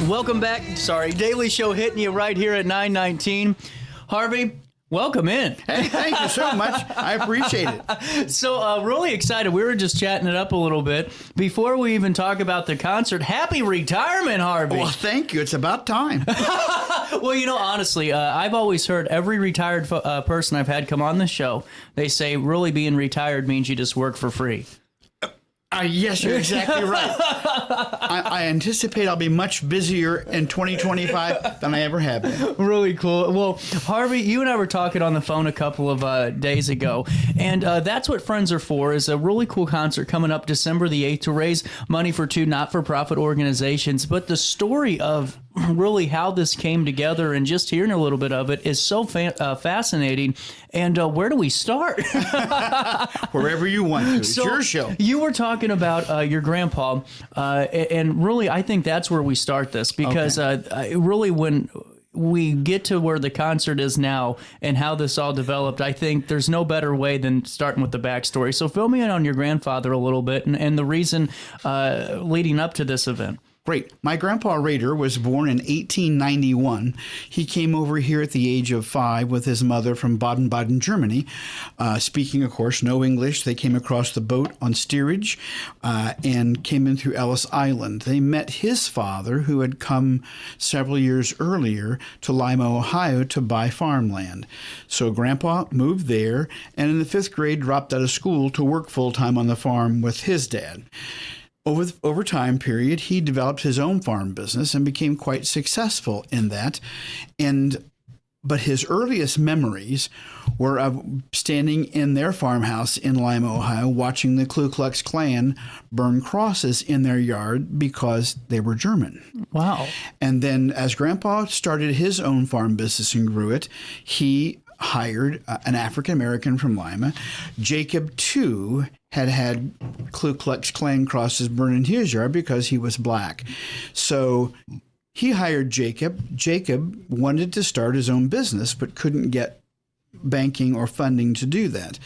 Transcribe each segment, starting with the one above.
Welcome back. Daily Show hitting you right here at 9:19. Harvey, welcome in. Hey, thank you so much. I appreciate it. So really excited. We were just chatting it up a little bit. Before we even talk about the concert, happy retirement, Harvey. Well, thank you. It's about time. Well, honestly, I've always heard every retired person I've had come on the show, they say really being retired means you just work for free. Yes, you're exactly right. I anticipate I'll be much busier in 2025 than I ever have been. Really cool. Well, Harvey, you and I were talking on the phone a couple of days ago, and that's what Friends Are For, is a really cool concert coming up December the 8th to raise money for 2 not-for-profit organizations. But the story of really how this came together and just hearing a little bit of it is so fascinating. And where do we start? Wherever you want to. It's So, your show. You were talking about your grandpa, and really I think that's where we start this, because really when we get to where the concert is now and how this all developed, I think there's no better way than starting with the backstory. So fill me in on your grandfather a little bit and the reason leading up to this event. Great. My grandpa Rader was born in 1891. He came over here at the age of 5 with his mother from Baden-Baden, Germany. Speaking, of course, no English. They came across the boat on steerage and came in through Ellis Island. They met his father, who had come several years earlier to Lima, Ohio, to buy farmland. So Grandpa moved there, and in the 5th grade dropped out of school to work full-time on the farm with his dad. Over time period, he developed his own farm business and became quite successful in that. But his earliest memories were of standing in their farmhouse in Lima, Ohio, watching the Ku Klux Klan burn crosses in their yard because they were German. Wow. And then as Grandpa started his own farm business and grew it, he hired an African-American from Lima. Jacob, too, had Ku Klux Klan crosses burned in his yard because he was black. So he hired Jacob. Jacob wanted to start his own business but couldn't get banking or funding to do that,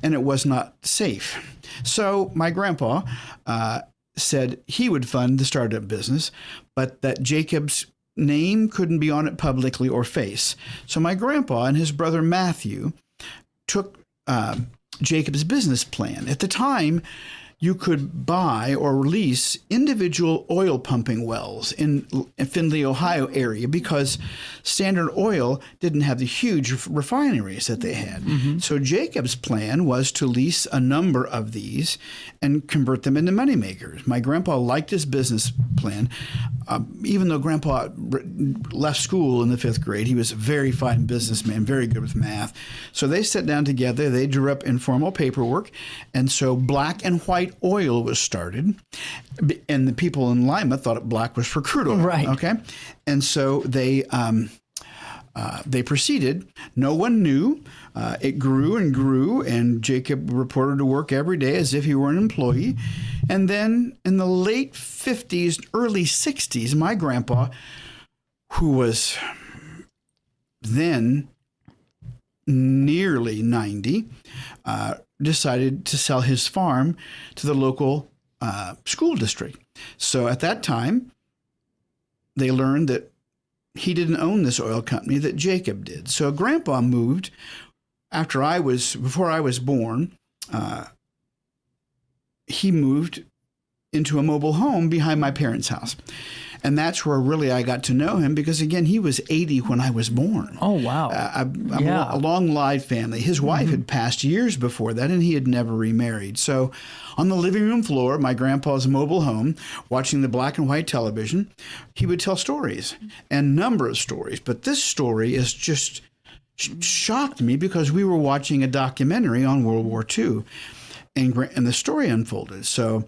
and it was not safe. So my grandpa said he would fund the startup business, but that Jacob's name couldn't be on it publicly or face. So my grandpa and his brother Matthew took Jacob's business plan. At the time, you could buy or lease individual oil pumping wells in Findlay, Ohio area because Standard Oil didn't have the huge refineries that they had. Mm-hmm. So Jacob's plan was to lease a number of these and convert them into moneymakers. My grandpa liked his business plan. Even though Grandpa left school in the 5th grade, he was a very fine businessman, very good with math. So they sat down together. They drew up informal paperwork. And so Black and White Oil was started. And the people in Lima thought black was for crude oil. Right. Okay. And so they proceeded. No one knew. It grew and grew, and Jacob reported to work every day as if he were an employee. And then in the late 50s, early 60s, my grandpa, who was then nearly 90, decided to sell his farm to the local school district. So at that time, they learned that he didn't own this oil company, that Jacob did. So Grandpa moved before I was born. He moved into a mobile home behind my parents' house. And that's where really I got to know him because, again, he was 80 when I was born. Oh, wow. I'm a long-lived family. His wife had passed years before that, and he had never remarried. So on the living room floor, my grandpa's mobile home, watching the black and white television, he would tell stories, and a number of stories. But this story is just shocked me because we were watching a documentary on World War II, and the story unfolded. So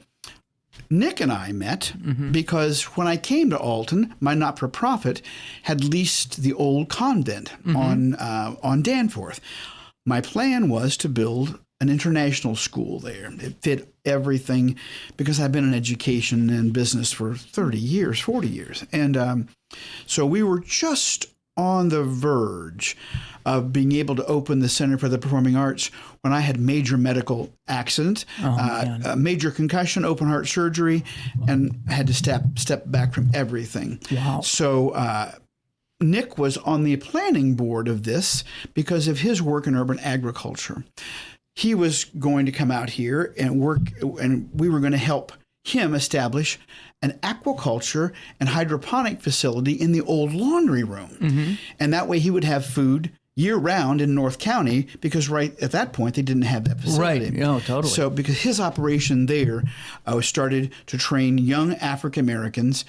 Nick and I met because when I came to Alton, my not-for-profit had leased the old convent on Danforth. My plan was to build an international school there. It fit everything because I've been in education and business for 30 years, 40 years. And so we were just on the verge of being able to open the Center for the Performing Arts when I had major medical accident, a major concussion, open heart surgery, and had to step back from everything. Wow. So Nick was on the planning board of this because of his work in urban agriculture. He was going to come out here and work, and we were going to help him establish an aquaculture and hydroponic facility in the old laundry room. Mm-hmm. And that way he would have food year-round in North County, because right at that point they didn't have that facility. Right, oh, totally. So because his operation there started to train young African Americans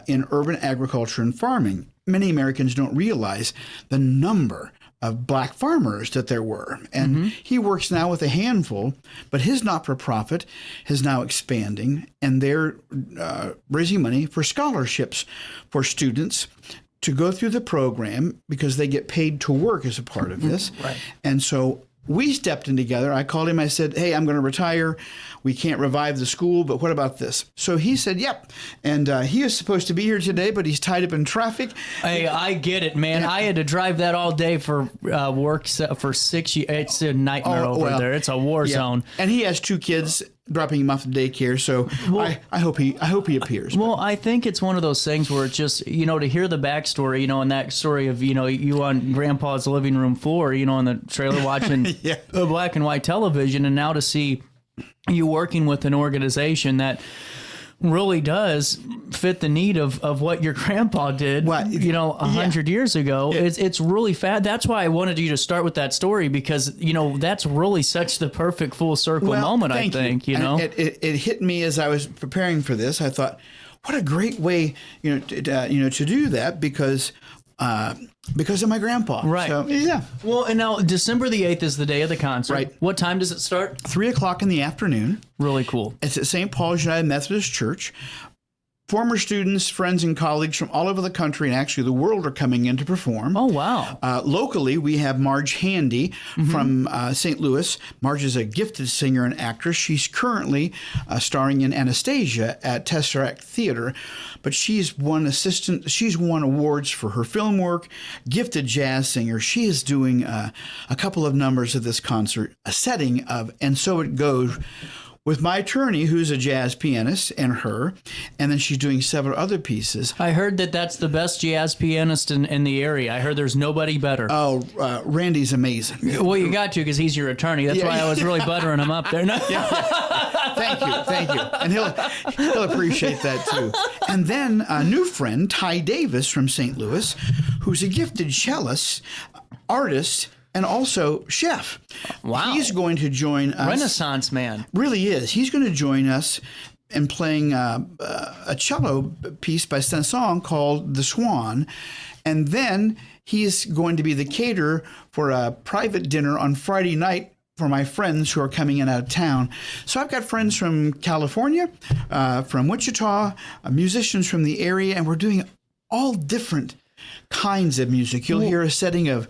in urban agriculture and farming. Many Americans don't realize the number of black farmers that there were. And he works now with a handful, but his not-for-profit is now expanding, and they're raising money for scholarships for students to go through the program because they get paid to work as a part of this. Right. And so we stepped in together. I called him. I said, hey, I'm going to retire. We can't revive the school, but what about this? So he said, yep. And he is supposed to be here today, but he's tied up in traffic. Hey, I get it, man. Yeah. I had to drive that all day for work for 6 years. It's a nightmare over there. It's a war zone. And he has 2 kids, dropping him off to daycare. So I hope he appears. Well, I think it's one of those things where it's just, to hear the backstory, and that story of, you on Grandpa's living room floor, in the trailer watching black and white television, and now to see you working with an organization that really does fit the need of what your grandpa did, 100 years ago. It's really fat. That's why I wanted you to start with that story, because, that's really such the perfect full circle moment, I think, It hit me as I was preparing for this. I thought, what a great way, to do that, because of my grandpa. Right. So, yeah. Well, and now December the 8th is the day of the concert. Right. What time does it start? 3:00 in the afternoon. Really cool. It's at St. Paul's United Methodist Church. Former students, friends, and colleagues from all over the country and actually the world are coming in to perform. Oh, wow. Locally, we have Marge Handy from St. Louis. Marge is a gifted singer and actress. She's currently starring in Anastasia at Tesseract Theater, but she's won awards for her film work, gifted jazz singer. She is doing a couple of numbers of this concert, a setting of And So It Goes, with my attorney, who's a jazz pianist, and her, and then she's doing several other pieces. I heard that's the best jazz pianist in the area. I heard there's nobody better. Oh, Randy's amazing. Well, you got to, because he's your attorney. That's why I was really buttering him up there. No. Thank you. And he'll appreciate that, too. And then a new friend, Ty Davis from St. Louis, who's a gifted cellist, artist, and also chef. Wow. He's going to join us. Renaissance man. Really is. He's going to join us in playing a cello piece by Saint-Saëns called The Swan. And then he's going to be the caterer for a private dinner on Friday night for my friends who are coming in out of town. So I've got friends from California, from Wichita, musicians from the area, and we're doing all different kinds of music. You'll hear a setting of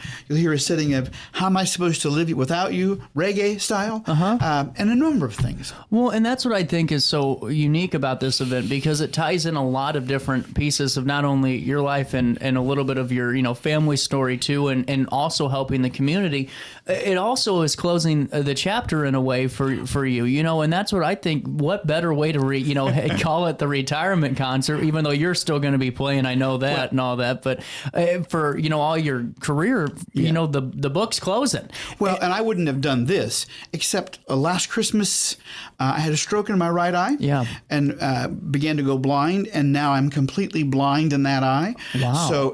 How Am I Supposed to Live Without You, reggae style, and a number of things. Well, and that's what I think is so unique about this event, because it ties in a lot of different pieces of not only your life and a little bit of your family story too, and also helping the community. It also is closing the chapter in a way for you, and that's what I think. What better way to call it the retirement concert, even though you're still going to be playing. I know that and all that, but for all your career, the book's closing. Well, and I wouldn't have done this except last Christmas I had a stroke in my right eye. Yeah. And began to go blind, and now I'm completely blind in that eye. Wow.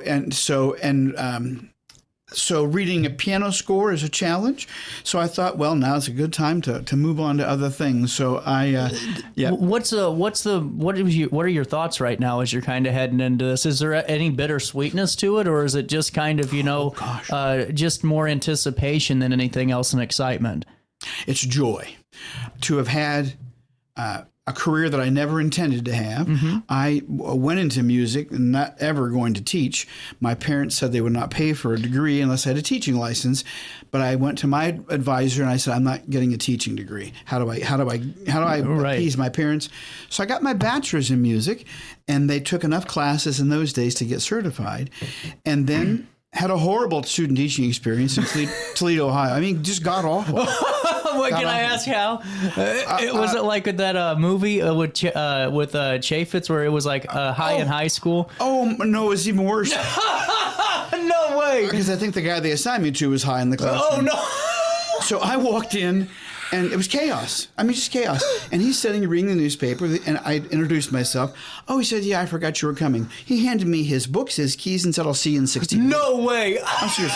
So reading a piano score is a challenge. So I thought, well, now's a good time to move on to other things. So What are your thoughts right now as you're kind of heading into this? Is there any bittersweetness to it, or is it just kind of just more anticipation than anything else and excitement? It's joy to have had a career that I never intended to have. I went into music and not ever going to teach. My parents said they would not pay for a degree unless I had a teaching license. But I went to my advisor and I said, I'm not getting a teaching degree. How do I appease my parents? So I got my bachelor's in music, and they took enough classes in those days to get certified, and then had a horrible student teaching experience in Toledo, Ohio. I mean, just god awful. What can I ask how? Was it like that movie with Chaffetz where it was like in high school? Oh, no, it was even worse. No way. Because I think the guy they assigned me to was high in the classroom. Oh, no. So I walked in, and it was chaos. I mean, just chaos. And he's sitting reading the newspaper, and I introduced myself. Oh, he said, yeah, I forgot you were coming. He handed me his books, his keys, and said, I'll see you in 16 minutes. No way. I'm serious.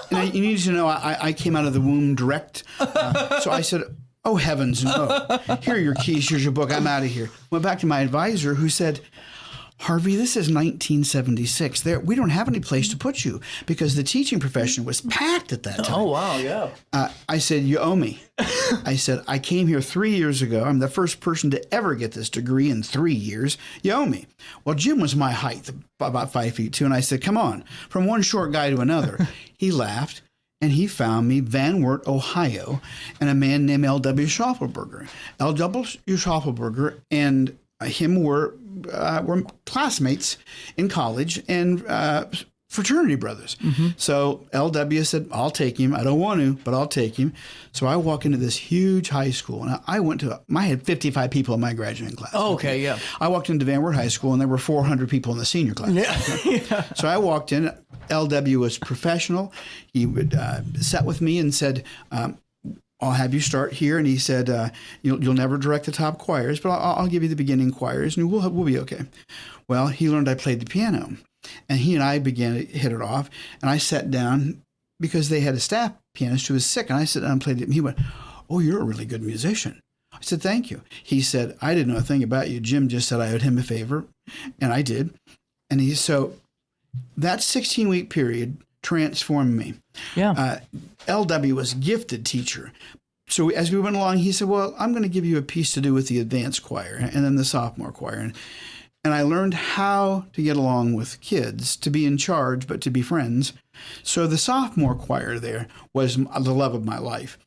And you need to know, I came out of the womb direct. So I said, oh, heavens, no. Here are your keys. Here's your book. I'm out of here. Went back to my advisor, who said, Harvey, this is 1976. We don't have any place to put you because the teaching profession was packed at that time. Oh, wow, yeah. I said, you owe me. I said, I came here 3 years ago. I'm the first person to ever get this degree in 3 years. You owe me. Well, Jim was my height, about 5'2", and I said, come on, from one short guy to another. He laughed, and he found me Van Wert, Ohio, and a man named L.W. Schaufelberger. L.W. Schaufelberger and him were classmates in college and fraternity brothers. So LW said, I'll take him. I don't want to, but I'll take him. So I walk into this huge high school, and I had 55 people in my graduating class. Oh, okay, yeah. I walked into Van Wert High School, and there were 400 people in the senior class. Yeah. So I walked in. LW was professional. He would sat with me and said, I'll have you start here. And he said, you'll never direct the top choirs, but I'll give you the beginning choirs, and we'll be okay. Well, he learned I played the piano, and he and I began to hit it off. And I sat down because they had a staff pianist who was sick, and I sat down and played it. And he went, oh, you're a really good musician. I said, thank you. He said, I didn't know a thing about you. Jim just said I owed him a favor, and I did. And so that 16-week period transformed me. Yeah. LW was a gifted teacher. So as we went along, he said, well, I'm going to give you a piece to do with the advanced choir and then the sophomore choir. And I learned how to get along with kids, to be in charge, but to be friends. So the sophomore choir there was the love of my life.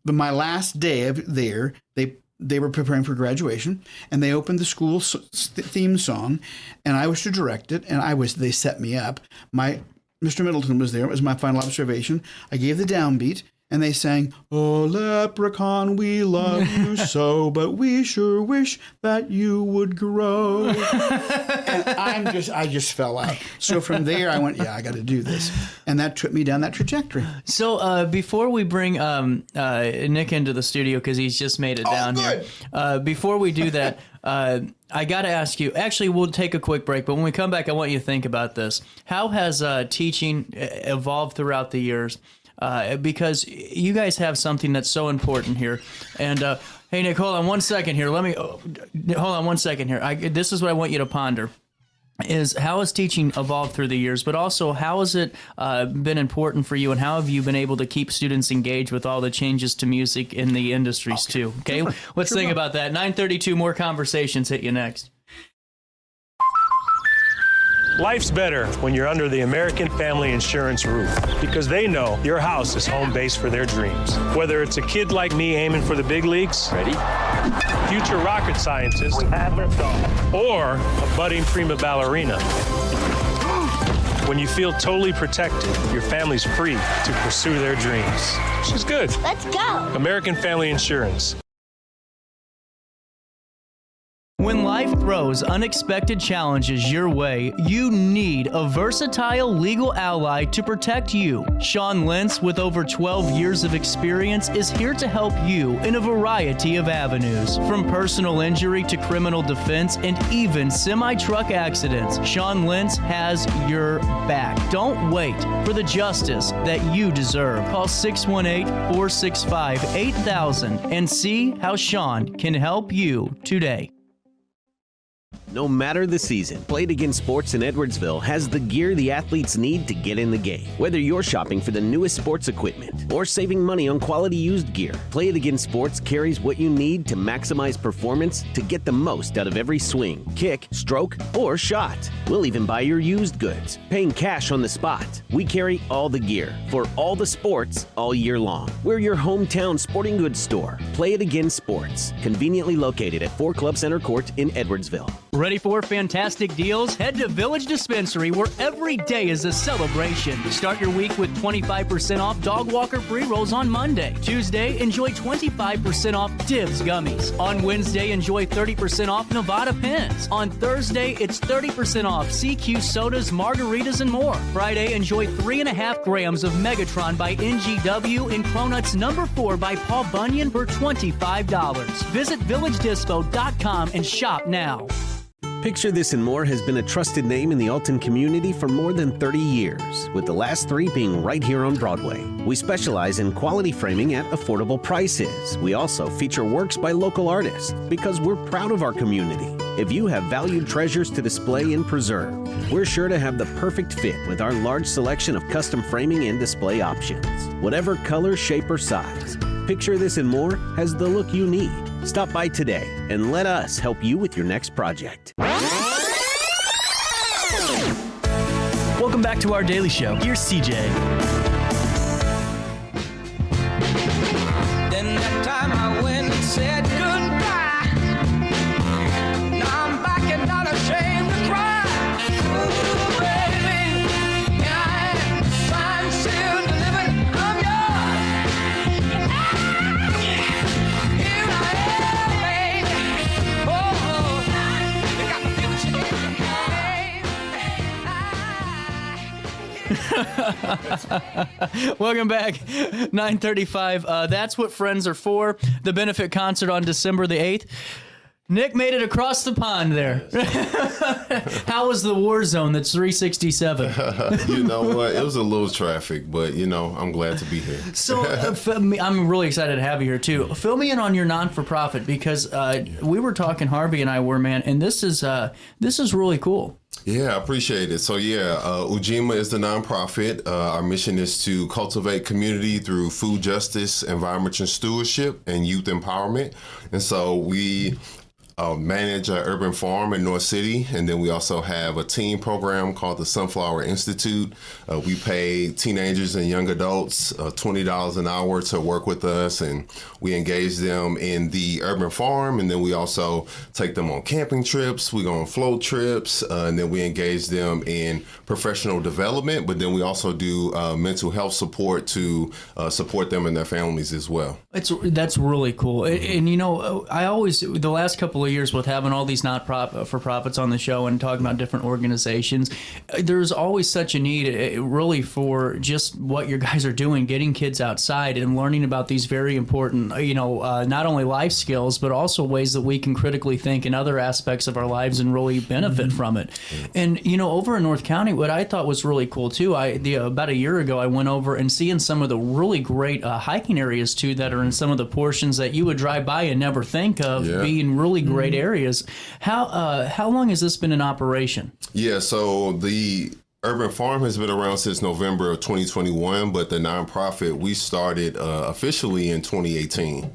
But my last day there, they were preparing for graduation, and they opened the school theme song, and I was to direct it, and they set me up. Mr. Middleton was there. It was my final observation. I gave the downbeat, and they sang, "Oh, leprechaun, we love you so, but we sure wish that you would grow." And I just fell out. So from there, I went, yeah, I got to do this. And that took me down that trajectory. So before we bring Nick into the studio, because he's just made it down good. here, before we do that, I got to ask you, actually, we'll take a quick break, but when we come back, I want you to think about this. How has teaching evolved throughout the years? Because you guys have something that's so important here. And hey, Nick, hold on one second here. Hold on one second here. This is what I want you to ponder. Is how has teaching evolved through the years, but also how has it been important for you, and how have you been able to keep students engaged with all the changes to music in the industries too? Okay, sure. Let's think about that. 9:32, more conversations hit you next. Life's better when you're under the American Family Insurance roof, because they know your house is home base for their dreams. Whether it's a kid like me aiming for the big leagues, ready, future rocket scientist, we have liftoff, or a budding prima ballerina. When you feel totally protected, your family's free to pursue their dreams. She's good. Let's go. American Family Insurance. When life throws unexpected challenges your way, you need a versatile legal ally to protect you. Sean Lentz, with over 12 years of experience, is here to help you in a variety of avenues. From personal injury to criminal defense and even semi-truck accidents, Sean Lentz has your back. Don't wait for the justice that you deserve. Call 618-465-8000 and see how Sean can help you today. No matter the season, Play It Again Sports in Edwardsville has the gear the athletes need to get in the game. Whether you're shopping for the newest sports equipment or saving money on quality used gear, Play It Again Sports carries what you need to maximize performance to get the most out of every swing, kick, stroke, or shot. We'll even buy your used goods, paying cash on the spot. We carry all the gear for all the sports all year long. We're your hometown sporting goods store. Play It Again Sports, conveniently located at 4 Club Center Court in Edwardsville. Ready for fantastic deals? Head to Village Dispensary, where every day is a celebration. Start your week with 25% off Dog Walker pre-rolls on Monday. Tuesday, enjoy 25% off Divs gummies. On Wednesday, enjoy 30% off Nevada pens. On Thursday, it's 30% off CQ sodas, margaritas, and more. Friday, enjoy 3.5 grams of Megatron by NGW and Cronuts number 4 by Paul Bunyan for $25. Visit VillageDispo.com and shop now. Picture This and More has been a trusted name in the Alton community for more than 30 years, with the last 3 being right here on Broadway. We specialize in quality framing at affordable prices. We also feature works by local artists because we're proud of our community. If you have valued treasures to display and preserve, we're sure to have the perfect fit with our large selection of custom framing and display options. Whatever color, shape, or size, Picture This and More has the look you need. Stop by today and let us help you with your next project. Welcome back to our daily show. Here's CJ. Then that time I went and said goodbye. Now I'm back and not ashamed to cry. Ooh, baby, here I am, signed, sealed, delivered, I'm yours. Here I am, baby. Oh, you got the future in your Welcome back. 9:35. That's what friends are for. The benefit concert on December the 8th. Nick made it across the pond there. How was the war zone that's 367? You know what? It was a little traffic, but, you know, I'm glad to be here. So I'm really excited to have you here, too. Fill me in on your non-for-profit, because we were talking, Harvey and I were, man, and this is really cool. Yeah, I appreciate it. So, Ujima is the nonprofit. Our mission is to cultivate community through food justice, environmental stewardship, and youth empowerment. And so we manage an urban farm in North City, and then we also have a teen program called the Sunflower Institute. We pay teenagers and young adults $20 an hour to work with us, and we engage them in the urban farm, and then we also take them on camping trips. We go on float trips, and then we engage them in professional development, but then we also do mental health support to support them and their families as well. That's really cool. And you know, I always, the last couple of years with having all these not-for-profits on the show and talking about different organizations, there's always such a need really for just what you guys are doing, getting kids outside and learning about these very important, not only life skills, but also ways that we can critically think in other aspects of our lives and really benefit from it. And, over in North County, what I thought was really cool too, about a year ago, I went over and seeing some of the really great hiking areas too that are in some of the portions that you would drive by and never think of being really great areas. How long has this been in operation? Yeah, so the Urban Farm has been around since November of 2021, but the nonprofit, we started officially in 2018.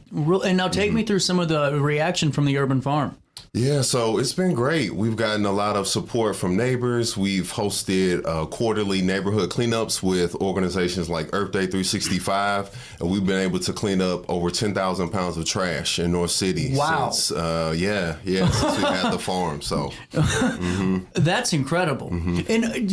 And now take me through some of the reaction from the Urban Farm. Yeah, so it's been great. We've gotten a lot of support from neighbors. We've hosted quarterly neighborhood cleanups with organizations like Earth Day 365, and we've been able to clean up over 10,000 pounds of trash in North City. Wow. Since, since we had the farm. So that's incredible. And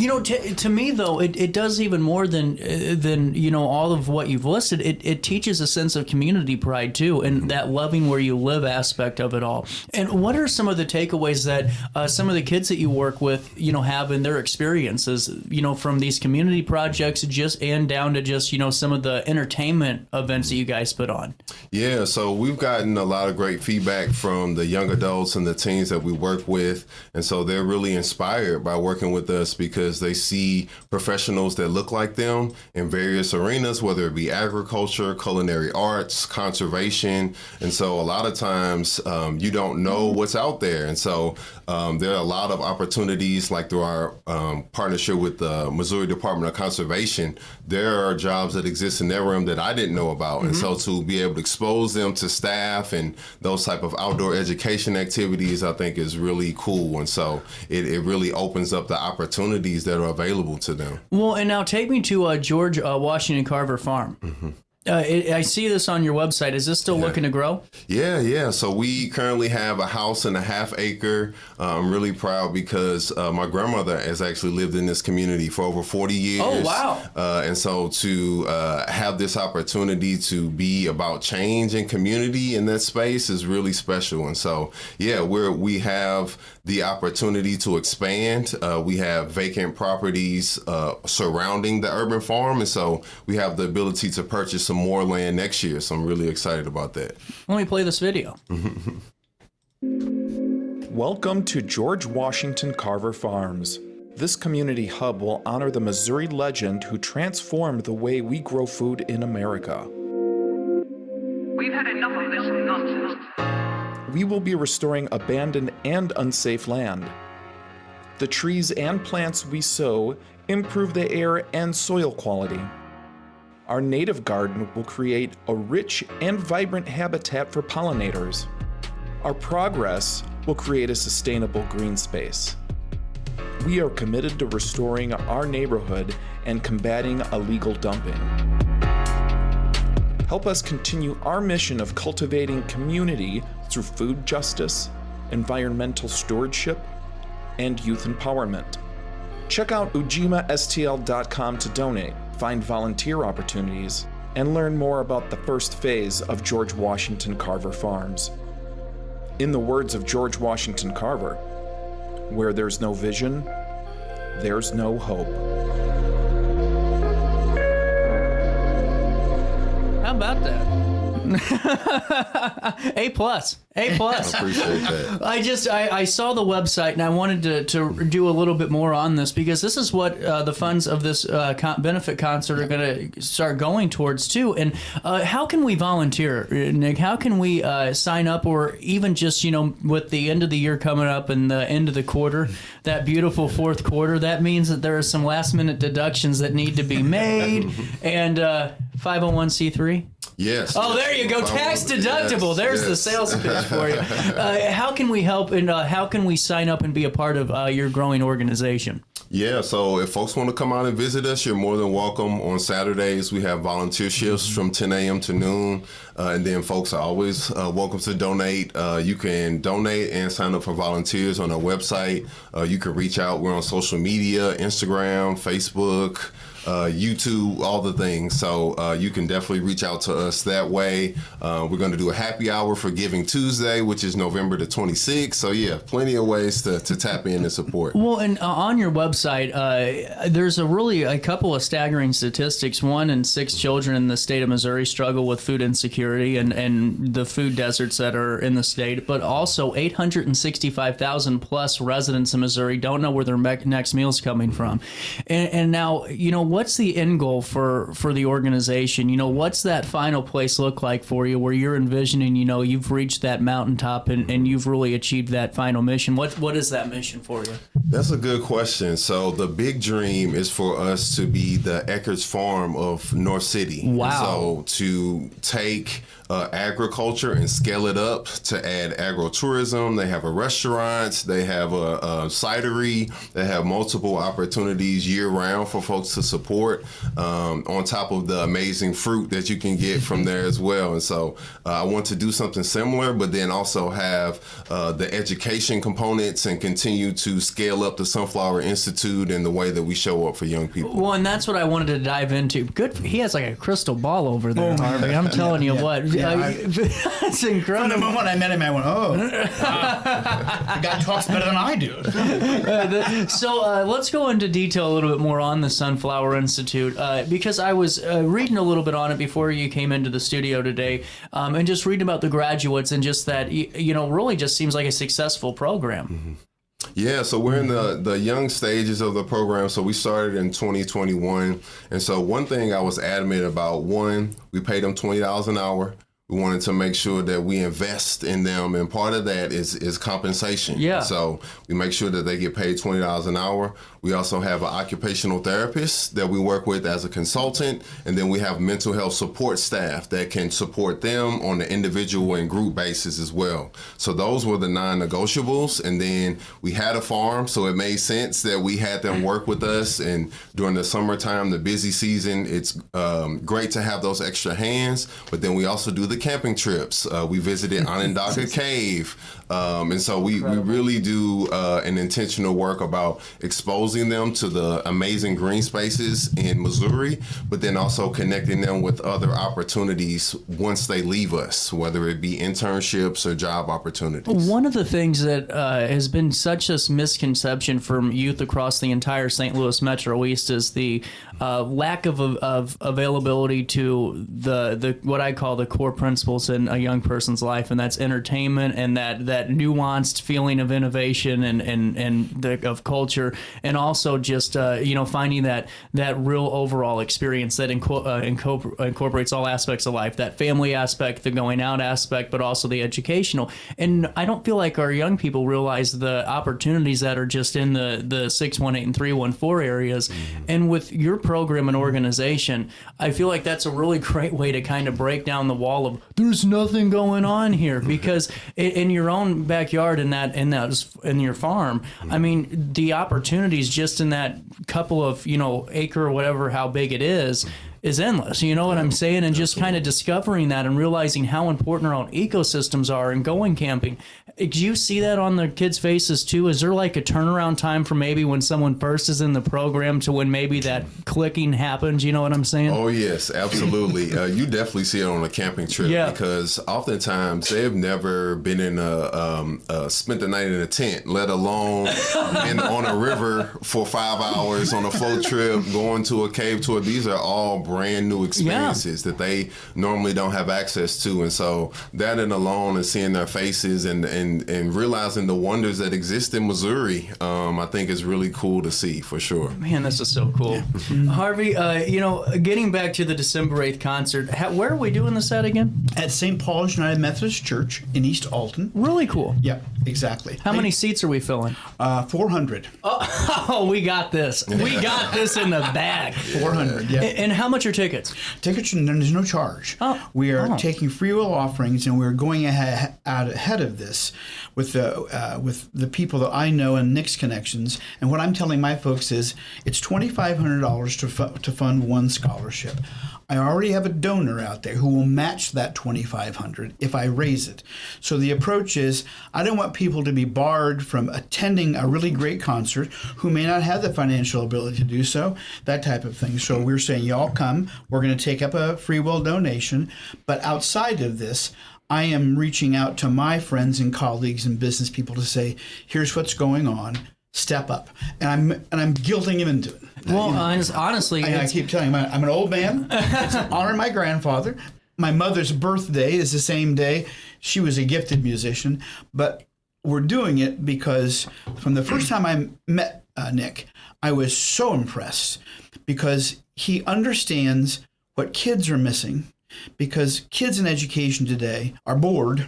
to me though, it does even more than all of what you've listed. It teaches a sense of community pride too, and that loving where you live aspect of it all. And what are some of the takeaways that some of the kids that you work with, have in their experiences, from these community projects down to just, some of the entertainment events that you guys put on? Yeah, so we've gotten a lot of great feedback from the young adults and the teens that we work with. And so they're really inspired by working with us because they see professionals that look like them in various arenas, whether it be agriculture, culinary arts, conservation. And so a lot of times you don't know what what's out there. And so there are a lot of opportunities, like through our partnership with the Missouri Department of Conservation. There are jobs that exist in their realm that I didn't know about. And so to be able to expose them to staff and those type of outdoor education activities, I think is really cool. And so it really opens up the opportunities that are available to them. Well, and now take me to George Washington Carver Farm. I see this on your website. Is this still looking to grow? Yeah. So we currently have a house and a half acre. I'm really proud because my grandmother has actually lived in this community for over 40 years. Oh, wow. And so to have this opportunity to be about change and community in that space is really special. And so, we have the opportunity to expand. We have vacant properties surrounding the urban farm. And so we have the ability to purchase some more land next year. So I'm really excited about that. Let me play this video. Welcome to George Washington Carver Farms. This community hub will honor the Missouri legend who transformed the way we grow food in America. We've had enough of this nonsense. We will be restoring abandoned and unsafe land. The trees and plants we sow improve the air and soil quality. Our native garden will create a rich and vibrant habitat for pollinators. Our progress will create a sustainable green space. We are committed to restoring our neighborhood and combating illegal dumping. Help us continue our mission of cultivating community through food justice, environmental stewardship, and youth empowerment. Check out UjimaSTL.com to donate, find volunteer opportunities, and learn more about the first phase of George Washington Carver Farms. In the words of George Washington Carver, where there's no vision, there's no hope. How about that? A plus. I appreciate that. I saw the website and I wanted to do a little bit more on this because this is what the funds of this benefit concert are going to start going towards too. And how can we volunteer, Nick? How can we sign up, or even just, with the end of the year coming up and the end of the quarter, that beautiful fourth quarter, that means that there are some last minute deductions that need to be made. And 501c3? Yes. Oh, there you go. Tax deductible. There's the sales pitch for you. How can we help, and how can we sign up and be a part of your growing organization? Yeah, so if folks want to come out and visit us, you're more than welcome. On Saturdays, we have volunteer shifts from 10 a.m. to noon. And then folks are always welcome to donate. You can donate and sign up for volunteers on our website. You can reach out. We're on social media, Instagram, Facebook, YouTube, all the things. So you can definitely reach out to us that way. We're going to do a happy hour for Giving Tuesday, which is November the 26th. So yeah, plenty of ways to tap in and support. Well, and on your website, there's a couple of staggering statistics. 1 in 6 children in the state of Missouri struggle with food insecurity and the food deserts that are in the state, but also 865,000 plus residents in Missouri don't know where their next meal's coming from. And now, what's the end goal for the organization? What's that final place look like for you, where you're envisioning, you've reached that mountaintop and you've really achieved that final mission? What is that mission for you? That's a good question. So the big dream is for us to be the Eckert's Farm of North City. Wow. So to take agriculture and scale it up to add agritourism. They have a restaurant, they have a cidery, they have multiple opportunities year round for folks to support, on top of the amazing fruit that you can get from there as well. And so I want to do something similar, but then also have the education components and continue to scale up the Sunflower Institute and the way that we show up for young people. Well, and that's what I wanted to dive into. Good. He has like a crystal ball over there, Harvey. I'm telling you what. That's incredible. From the moment I met him, I went, the guy talks better than I do. So let's go into detail a little bit more on the Sunflower Institute, because I was reading a little bit on it before you came into the studio today, and just reading about the graduates and just that, really just seems like a successful program. Mm-hmm. Yeah, so we're in the young stages of the program. So we started in 2021. And so one thing I was adamant about, one, we paid them $20 an hour. We wanted to make sure that we invest in them, and part of that is compensation. Yeah. So we make sure that they get paid $20 an hour. We also have an occupational therapist that we work with as a consultant, and then we have mental health support staff that can support them on the individual and group basis as well. So those were the non-negotiables, and then we had a farm, so it made sense that we had them work with us. And during the summertime, the busy season, it's great to have those extra hands, but then we also do the camping trips. We visited Onondaga Cave. And so we really do an intentional work about exposing them to the amazing green spaces in Missouri, but then also connecting them with other opportunities once they leave us, whether it be internships or job opportunities. One of the things that has been such a misconception from youth across the entire St. Louis Metro East is the lack of availability to the what I call the core principles in a young person's life, and that's entertainment and that nuanced feeling of innovation and of culture, and also just finding that real overall experience that incorporates all aspects of life, that family aspect, the going out aspect, but also the educational. And I don't feel like our young people realize the opportunities that are just in the 618 and 314 areas. And with your program and organization, I feel like that's a really great way to kind of break down the wall of there's nothing going on here, because in your own backyard, in your farm, I mean, the opportunities just in that couple of acre or whatever, how big it is endless. You know what I'm saying? And just kind of discovering that and realizing how important our own ecosystems are and going camping. Do you see that on the kids' faces too? Is there like a turnaround time from maybe when someone first is in the program to when maybe that clicking happens? You know what I'm saying? Oh, yes, absolutely. You definitely see it on a camping trip, because oftentimes they've never been in spent the night in a tent, let alone on a river for 5 hours on a float trip, going to a cave tour. These are all brand new experiences that they normally don't have access to. And so that and alone and seeing their faces and realizing the wonders that exist in Missouri, I think is really cool to see, for sure. Man, this is so cool. Harvey, getting back to the December 8th concert, where are we doing this at again? At St. Paul's United Methodist Church in East Alton. Really cool. Yeah, exactly. How many seats are we filling? 400. Oh, we got this. We got this in the bag. 400, yeah. And how much are tickets? Tickets, there's no charge. We are taking free will offerings, and we're going ahead of this with the people that I know and Nick's connections. And what I'm telling my folks is it's $2,500 to fund one scholarship. I already have a donor out there who will match that $2,500 if I raise it. So the approach is I don't want people to be barred from attending a really great concert who may not have the financial ability to do so, that type of thing. So we're saying, y'all come, we're going to take up a free will donation. But outside of this, I am reaching out to my friends and colleagues and business people to say, here's what's going on. Step up, and I'm guilting him into it. Well, honestly, I keep telling him I'm an old man. It's honoring my grandfather. My mother's birthday is the same day. She was a gifted musician, but we're doing it because from the first time I met Nick, I was so impressed because he understands what kids are missing, because kids in education today are bored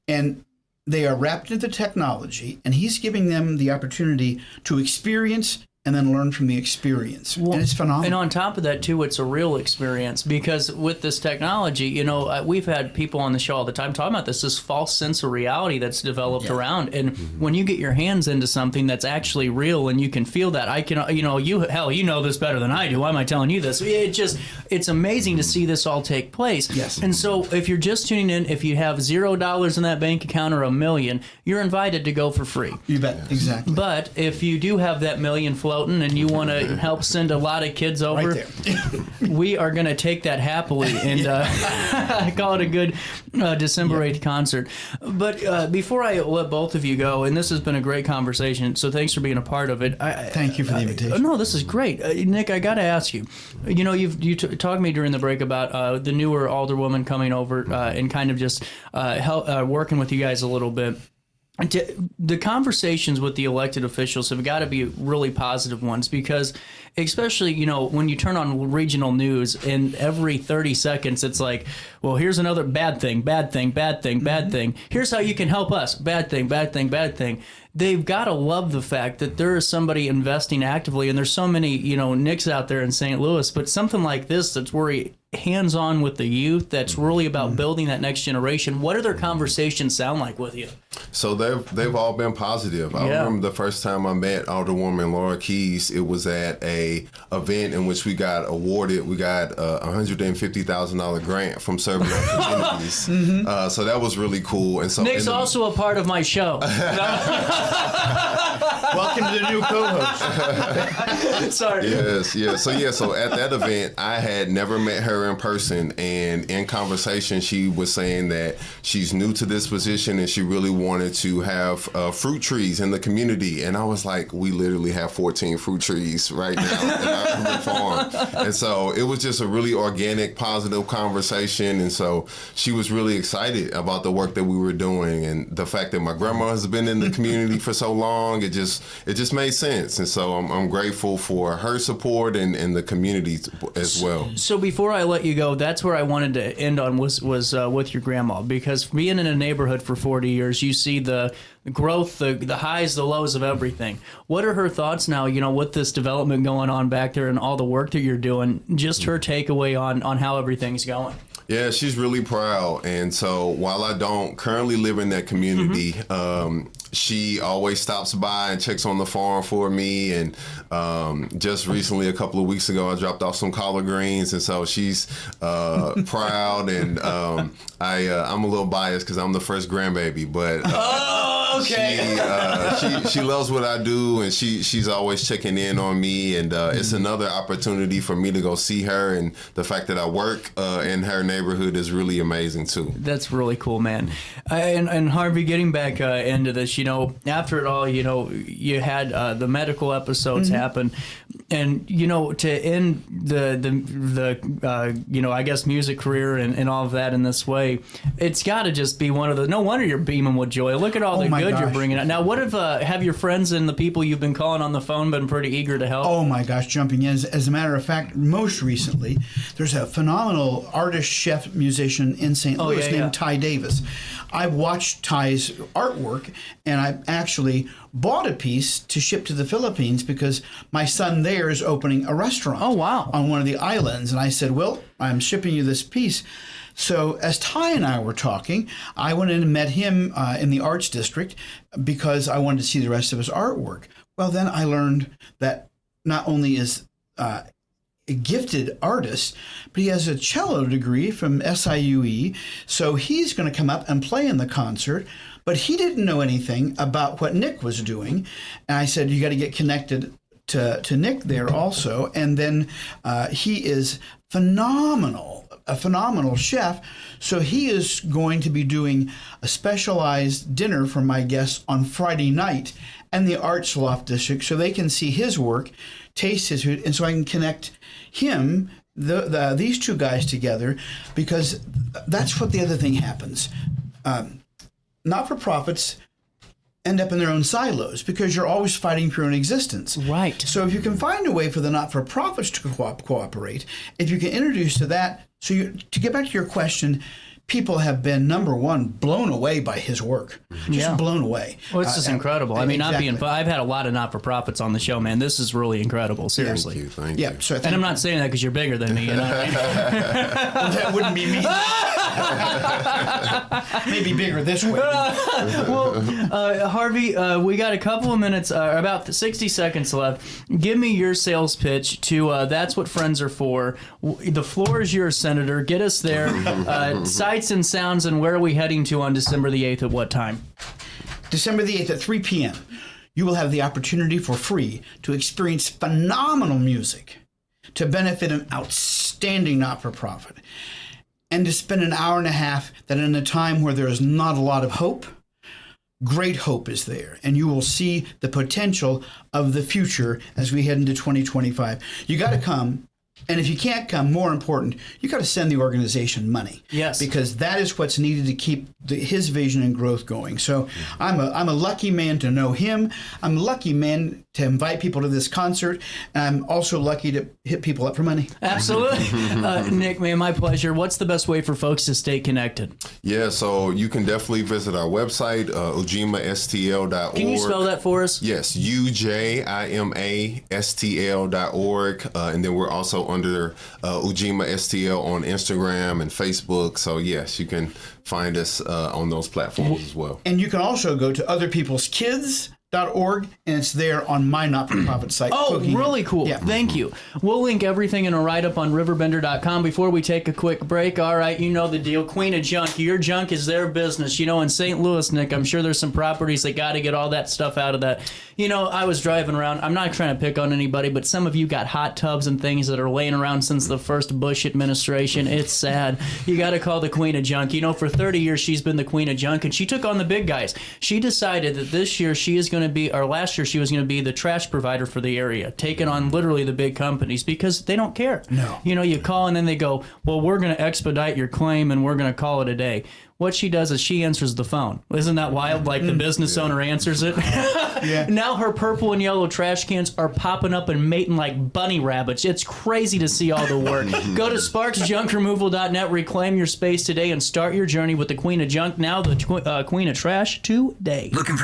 and they are wrapped into technology, and he's giving them the opportunity to experience and then learn from the experience. And it's phenomenal. And on top of that, too, it's a real experience, because with this technology, we've had people on the show all the time talking about this false sense of reality that's developed around. And when you get your hands into something that's actually real and you can feel that, you know this better than I do. Why am I telling you this? It's amazing to see this all take place. Yes. And so if you're just tuning in, if you have $0 in that bank account or $1 million, you're invited to go for free. You bet. Exactly. But if you do have that million floating and you want to help send a lot of kids over, right there. we are going to take that happily and call it a good December 8th concert. But before I let both of you go, and this has been a great conversation, so thanks for being a part of it. Thank you for the invitation. No, this is great. Nick, I got to ask you, you talked to me during the break about the newer alderwoman coming over and kind of just working with you guys a little bit. the conversations with the elected officials have got to be really positive ones, because especially, when you turn on regional news and every 30 seconds it's like, well, here's another bad thing, bad thing, bad thing, bad thing. Here's how you can help us. Bad thing, bad thing, bad thing. They've got to love the fact that there is somebody investing actively, and there's so many, Nicks out there in St. Louis, but something like this that's really hands-on with the youth, that's really about building that next generation. What do their conversations sound like with you? So they've all been positive. I remember the first time I met Alderwoman Laura Keyes, it was at a event in which we got awarded. We got a $150,000 grant from Serving Our Communities. So that was really cool. And so Nick's also a part of my show. Welcome to the new co-host. Sorry. Yes. So at that event, I had never met her in person, and in conversation, she was saying that she's new to this position and she really wanted to have fruit trees in the community. And I was like, we literally have 14 fruit trees right now in our urban farm. And so it was just a really organic, positive conversation. And so she was really excited about the work that we were doing, and the fact that my grandma has been in the community for so long. It just made sense. And so I'm grateful for her support and the community as well. So before I let you go, that's where I wanted to end on was with your grandma, because being in a neighborhood for 40 years, you see the growth, the highs, the lows of everything. What are her thoughts now, with this development going on back there and all the work that you're doing, just her takeaway on how everything's going? Yeah, she's really proud. And so while I don't currently live in that community, she always stops by and checks on the farm for me. And just recently, a couple of weeks ago, I dropped off some collard greens. And so she's proud. And I'm a little biased because I'm the first grandbaby. But she loves what I do, and she's always checking in on me. And it's another opportunity for me to go see her. And the fact that I work in her neighborhood is really amazing, too. That's really cool, man. And Harvey, getting back into this, after it all, you had the medical episodes happen, and to end the I guess music career and all of that in this way, it's got to just be one of the. No wonder you're beaming with joy. Look at all the good you're bringing out. Now, what have your friends and the people you've been calling on the phone been pretty eager to help? Oh my gosh, jumping in. As a matter of fact, most recently, there's a phenomenal artist, chef, musician in St. Louis named Ty Davis. I watched Ty's artwork, and I actually bought a piece to ship to the Philippines because my son there is opening a restaurant. Oh, wow. On one of the islands. And I said, well, I'm shipping you this piece. So as Ty and I were talking, I went in and met him in the Arts District because I wanted to see the rest of his artwork. Well, then I learned that not only is a gifted artist, but he has a cello degree from SIUE, so he's going to come up and play in the concert, but he didn't know anything about what Nick was doing. And I said, you got to get connected to Nick there also. And then he is a phenomenal chef, so he is going to be doing a specialized dinner for my guests on Friday night in the Arts Loft District, so they can see his work, taste his food, and so I can connect him, these two guys together, because that's what the other thing happens. Not-for-profits end up in their own silos because you're always fighting for your own existence. Right. So if you can find a way for the not-for-profits to cooperate, if you can introduce to that, to get back to your question, people have been, number one, blown away by his work. Just blown away. Well, it's just incredible. I mean, exactly. I've had a lot of not-for-profits on the show, man. This is really incredible, seriously. Thank you. So and I'm not saying that because you're bigger than me. Well, that wouldn't be me. Maybe bigger this way. Well, Harvey, we got a couple of minutes, about 60 seconds left. Give me your sales pitch to That's What Friends Are For. The floor is yours, Senator. Get us there. Sights and sounds, and where are we heading to on December the 8th at what time? December the 8th at 3 p.m. You will have the opportunity for free to experience phenomenal music, to benefit an outstanding not-for-profit, and to spend an hour and a half that in a time where there is not a lot of hope, great hope is there, and you will see the potential of the future as we head into 2025. You got to come. And if you can't come, more important, you got to send the organization money. Yes. Because that is what's needed to keep his vision and growth going. So I'm a lucky man to know him. I'm a lucky man to invite people to this concert. And I'm also lucky to hit people up for money. Absolutely. Nick, man, my pleasure. What's the best way for folks to stay connected? Yeah, so you can definitely visit our website, ujimastl.org. Can you spell that for us? Yes, UJIMASTL.org. And then we're also under Ujima STL on Instagram and Facebook. So, yes, you can find us on those platforms as well. And you can also go to otherpeopleskids.org, and it's there on my not-for-profit site. Oh, Cooking. really cool. Yeah. Thank you. We'll link everything in a write-up on RiverBender.com. Before we take a quick break, all right, you know the deal. Queen of Junk. Your junk is their business. You know, in St. Louis, Nick, I'm sure there's some properties that got to get all that stuff out of that. You know, I was driving around. I'm not trying to pick on anybody, but some of you got hot tubs and things that are laying around since the first Bush administration. It's sad. You got to call the Queen of Junk. You know, for 30 years, she's been the Queen of Junk, and she took on the big guys. She decided that this year she is going to be, or last year she was going to be the trash provider for the area, taking on literally the big companies because they don't care. No. You know, you call and then they go, well, we're going to expedite your claim and we're going to call it a day. What she does is she answers the phone. Isn't that wild? Like the business owner answers it. Yeah. Now her purple and yellow trash cans are popping up and mating like bunny rabbits. It's crazy to see all the work. Go to sparksjunkremoval.net, reclaim your space today, and start your journey with the Queen of Junk, now the Queen of Trash today. Looking for